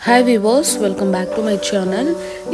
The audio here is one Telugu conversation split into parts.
Hi viewers, welcome back to my channel.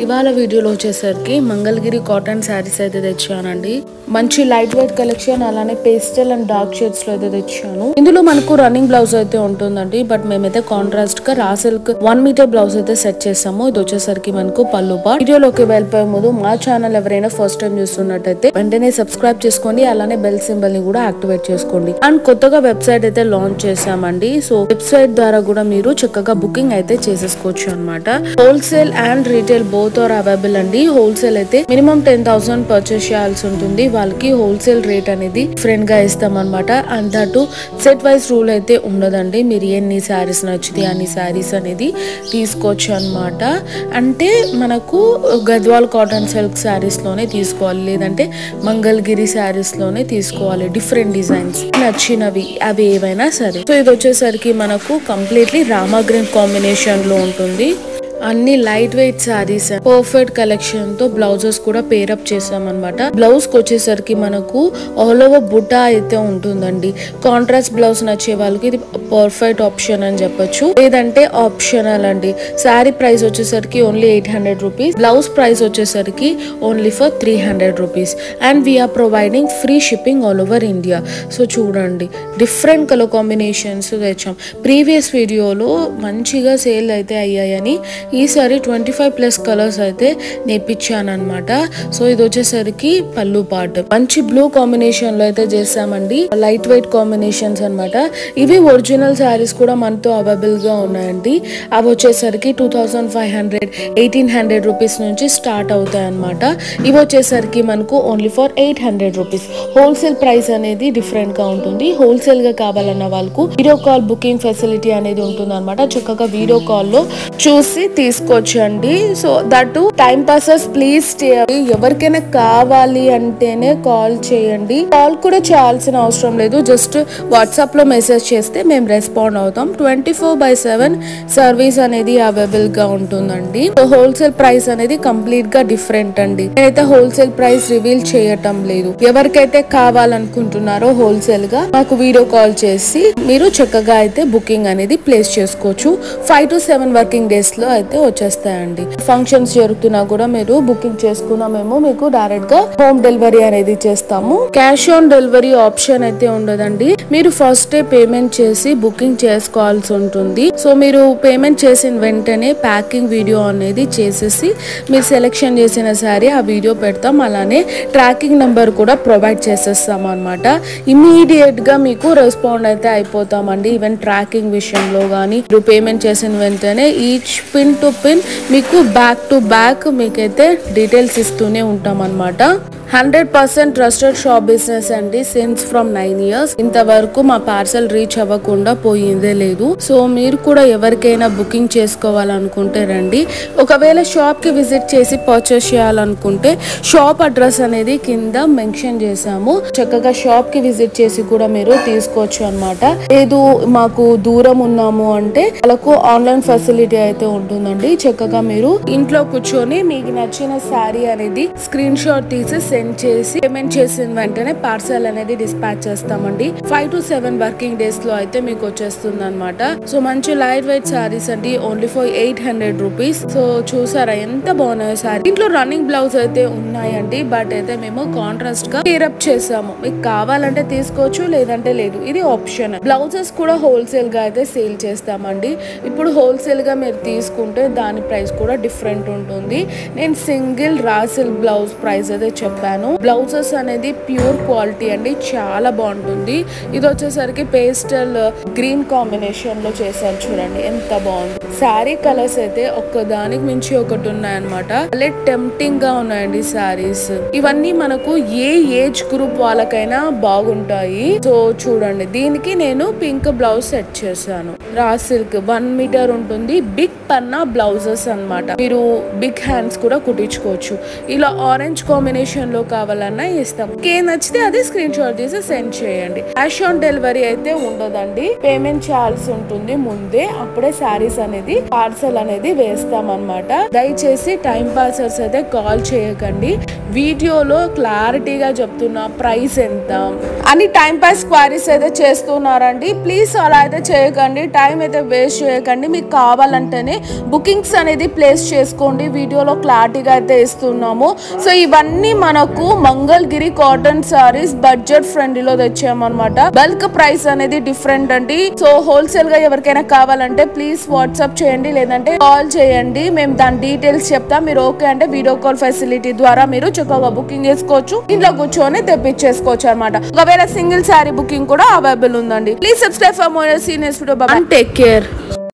ఇవాళ వీడియోలో వచ్చేసరికి మంగళగిరి కాటన్ శారీస్ అయితే తెచ్చానండి. మంచి లైట్ వెయిట్ కలెక్షన్, అలానే పేస్టల్ అండ్ డార్క్ షేడ్స్ లో అయితే తెచ్చాను. ఇందులో మనకు రన్నింగ్ బ్లౌజ్ అయితే ఉంటుందండి, బట్ మేమైతే కాంట్రాస్ట్ గా రా సిల్క్ 1 మీటర్ బ్లౌజ్ అయితే సెట్ చేసాము. ఇది వచ్చేసరికి మనకు పళ్ళు పార్ట్. వీడియోలోకి వెళ్ళిపోయే ముందు మా ఛానల్ ఎవరైనా ఫస్ట్ టైం చూస్తున్నట్టయితే వెంటనే సబ్స్క్రైబ్ చేసుకోండి, అలానే బెల్ సింబల్ ని కూడా యాక్టివేట్ చేసుకోండి. అండ్ కొత్తగా వెబ్సైట్ అయితే లాంచ్ చేసామండి. సో వెబ్సైట్ ద్వారా కూడా మీరు చక్కగా బుకింగ్ అయితే చేసేసుకోవచ్చు అన్నమాట. Wholesale and retail both are available అండి. హోల్సేల్ అయితే మినిమం 10,000 పర్చేస్ చేయాల్సి ఉంటుంది. వాళ్ళకి హోల్సేల్ రేట్ అనేది డిఫరెంట్ గా ఇస్తాం అనమాట. And that set wise rule అయితే ఉండదండి. మీరు ఎన్ని శారీస్ నచ్చితే అన్ని శారీస్ అనేది తీసుకోవచ్చు అనమాట. అంటే మనకు గద్వాల్ కాటన్ సిల్క్ శారీస్ లోనే తీసుకోవాలి, లేదంటే మంగళగిరి శారీస్ లోనే తీసుకోవాలి. డిఫరెంట్ డిజైన్స్ నచ్చినవి అవి ఏవైనా సరే. సో ఇది వచ్చేసరికి మనకు కంప్లీట్లీ రామా గ్రీన్ కాంబినేషన్ లో ఉంటుంది. అన్ని light weight saris, perfect collection తో బ్లౌజెస్ కూడా పేరప్ చేసామన్నమాట. బ్లౌజ్ కి వచ్చేసరికి మనకు ఆల్ ఓవర్ బుట్టా అయితే ఉంటుందండి. కాంట్రాస్ట్ బ్లౌజ్ నచ్చే వాళ్ళకి ఇది పర్ఫెక్ట్ ఆప్షన్ అని చెప్పొచ్చు, లేదంటే ఆప్షనల్ అండి. శారీ ప్రైస్ వచ్చేసరికి ఓన్లీ 800 రూపీస్, బ్లౌజ్ ప్రైస్ వచ్చేసరికి only for 300 rupees. And we are providing free shipping all over India. So చూడండి, డిఫరెంట్ కలర్ కాంబినేషన్స్ తెచ్చాం. ప్రీవియస్ వీడియోలో మంచిగా సేల్ అయితే అయ్యాయని ఈసారి 25+ కలర్స్ అయితే నేర్పించాను అనమాట. సో ఇది వచ్చేసరికి పళ్ళు పార్ట్. మంచి బ్లూ కాంబినేషన్ లో అయితే చేసామండి. లైట్ వెయిట్ కాంబినేషన్స్ అనమాట. ఇవి ఒరిజినల్ శారీస్ కూడా మనతో అవైలబుల్ గా ఉన్నాయండి. అవి వచ్చేసరికి 2500, 1800 రూపీస్ నుంచి స్టార్ట్ అవుతాయి అనమాట. ఇవి వచ్చేసరికి మనకు only for 800 rupees. Wholesale price అనేది డిఫరెంట్ గా ఉంటుంది. హోల్సేల్ గా కావాలన్న వాళ్ళకు వీడియో కాల్ బుకింగ్ ఫెసిలిటీ అనేది ఉంటుంది అనమాట. చక్కగా వీడియో కాల్ లో చూసి తీసుకోవచ్చండి. So that time passers please ఎవరికైనా కావాలి అంటేనే కాల్ చేయండి. కాల్ కూడా చేయాల్సిన అవసరం లేదు. జస్ట్ వాట్సాప్ లో మెసేజ్ చేస్తే మేము రెస్పాండ్ అవుతాం. 24/7 సర్వీస్ అనేది అవైలబుల్ గా ఉంటుందండి. సో హోల్సేల్ ప్రైస్ అనేది కంప్లీట్ గా డిఫరెంట్ అండి. నేనైతే హోల్సేల్ ప్రైస్ రివీల్ చేయటం లేదు. ఎవరికైతే కావాలనుకుంటున్నారో హోల్సేల్ గా మాకు వీడియో కాల్ చేసి మీరు చక్కగా అయితే బుకింగ్ అనేది ప్లేస్ చేసుకోవచ్చు. 5 to 7 వర్కింగ్ డేస్ లో అయితే వచ్చేస్తాయండి. ఫంక్షన్స్ జరుగుతున్నా కూడా మీరు బుకింగ్ చేసుకున్నా మేము మీకు డైరెక్ట్ గా హోమ్ డెలివరీ అనేది చేస్తాము. క్యాష్ ఆన్ డెలివరీ ఆప్షన్ అయితే ఉండదండి. మీరు ఫస్ట్ డే పేమెంట్ చేసి బుకింగ్ చేసుకోవాల్సి ఉంటుంది. సో మీరు పేమెంట్ చేసిన వెంటనే ప్యాకింగ్ వీడియో అనేది చేసేసి మీరు సెలెక్షన్ చేసిన సారీ ఆ వీడియో పెడతాం. అలానే ట్రాకింగ్ నెంబర్ కూడా ప్రొవైడ్ చేసేస్తాం అనమాట. ఇమీడియట్ గా మీకు రెస్పాండ్ అయితే అయిపోతామండి. ఈవెన్ ట్రాకింగ్ విషయంలో కానీ మీరు పేమెంట్ చేసిన వెంటనే ఈచ్ పిన్ టు పిన్ మీకు బ్యాక్ టు బ్యాక్ మీకైతే డీటెయిల్స్ ఇస్తూనే ఉంటాం అనమాట. 100% ట్రస్టెడ్ షాప్ బిజినెస్ అండి. సిన్స్ ఫ్రమ్ 9 years ఇంతవరకు మా పార్సల్ రీచ్ అవ్వకుండా పోయిందే లేదు. సో మీరు కూడా ఎవరికైనా బుకింగ్ చేసుకోవాలనుకుంటే రండి. ఒకవేళ షాప్ కి విజిట్ చేసి పర్చేస్ చేయాలనుకుంటే షాప్ అడ్రస్ అనేది కింద మెన్షన్ చేసాము. చక్కగా షాప్ కి విజిట్ చేసి కూడా మీరు తీసుకోవచ్చు అనమాట. లేదు మాకు దూరం ఉన్నాము అంటే వాళ్ళకు ఆన్లైన్ ఫెసిలిటీ అయితే ఉంటుందండి. చక్కగా మీరు ఇంట్లో కూర్చొని మీకు నచ్చిన శారీ అనేది స్క్రీన్ షాట్ తీసి సెండ్ చేసి పేమెంట్ చేసిన వెంటనే పార్సల్ అనేది డిస్పాచ్ చేస్తామండి. 5 to 7 వర్కింగ్ డేస్ లో అయితే మీకు వచ్చేస్తుంది అనమాట. సో మంచి లైట్ వెయిట్ సారీస్ అండి. Only for 800 rupees. సో చూసారా ఎంత బాగున్నాయో సారీ. ఇంట్లో రన్నింగ్ బ్లౌజ్ అయితే ఉన్నాయండి, బట్ అయితే మేము కాంట్రాస్ట్ గా పేరప్ చేసాము. మీకు కావాలంటే తీసుకోవచ్చు, లేదంటే లేదు. ఇది ఆప్షన్. బ్లౌజెస్ కూడా హోల్సేల్ గా అయితే సేల్ చేస్తామండి. ఇప్పుడు హోల్సేల్ గా మీరు తీసుకుంటే దాని ప్రైస్ కూడా డిఫరెంట్ ఉంటుంది. నేను single raw silk blouse price అయితే చెప్పాను. బ్లౌజెస్ అనేది ప్యూర్ క్వాలిటీ అండి, చాలా బాగుంటుంది. ఇది వచ్చేసరికి పేస్టల్ గ్రీన్ కాంబినేషన్ లో చేశారు. చూడండి ఎంత బాగుంది. శారీ కలర్స్ అయితే ఒక్కదానికి మించి ఒకటి ఉన్నాయన్నమాట. అలా టెంప్టింగ్ గా ఉన్నాయండి శారీస్. ఇవన్నీ మనకు ఏ ఏజ్ గ్రూప్ వాళ్ళకైనా బాగుంటాయి. సో చూడండి, దీనికి నేను పింక్ బ్లౌజ్ సెట్ చేశాను. రా సిల్క్ 1 మీటర్ ఉంటుంది. బిగ్ పన్నా బ్లౌజెస్ అన్నమాట. మీరు బిగ్ హ్యాండ్స్ కూడా కుట్టించుకోవచ్చు. ఇలా ఆరెంజ్ కాంబినేషన్ లో లో కావాలన్నా ఇస్తాం. ఏం నచ్చితే అది స్క్రీన్ షాట్ తీసి సెండ్ చేయండి. క్యాష్ ఆన్ డెలివరీ అయితే ఉండదండి, పేమెంట్ చేయాల్సి ఉంటుంది ముందే, అప్పుడే శారీస్ అనేది పార్సల్ అనేది వేస్తాం అన్నమాట. దయచేసి టైం పాసర్స్ అయితే కాల్ చేయకండి. వీడియోలో క్లారిటీగా చెప్తున్నా ప్రైస్ ఎంత అని టైం పాస్ క్వారీస్ అయితే చేస్తున్నారండి. ప్లీజ్ అలా అయితే చేయకండి, టైం అయితే వేస్ట్ చేయకండి. మీకు కావాలంటేనే బుకింగ్స్ అనేది ప్లేస్ చేసుకోండి. వీడియోలో క్లారిటీగా అయితే ఇస్తున్నాము. సో ఇవన్నీ మనకు మంగళగిరి కాటన్ సారీస్ బడ్జెట్ ఫ్రెండ్లీలో తెచ్చామన్నమాట. బల్క్ ప్రైస్ అనేది డిఫరెంట్ అండి. సో హోల్సేల్ గా ఎవరికైనా కావాలంటే ప్లీజ్ వాట్సాప్ చేయండి, లేదంటే కాల్ చేయండి. మేము దాని డీటెయిల్స్ చెప్తాం. మీరు ఓకే అంటే వీడియో కాల్ ఫెసిలిటీ ద్వారా మీరు చక్కగా బుకింగ్ చేసుకోవచ్చు, ఇంట్లో కూర్చొని తెప్పించేసుకోవచ్చు అనమాట. ఒకవేళ సింగిల్ శారీ బుకింగ్ కూడా అవైలబుల్ ఉందండి. Please subscribe for more seniors video. By, take care.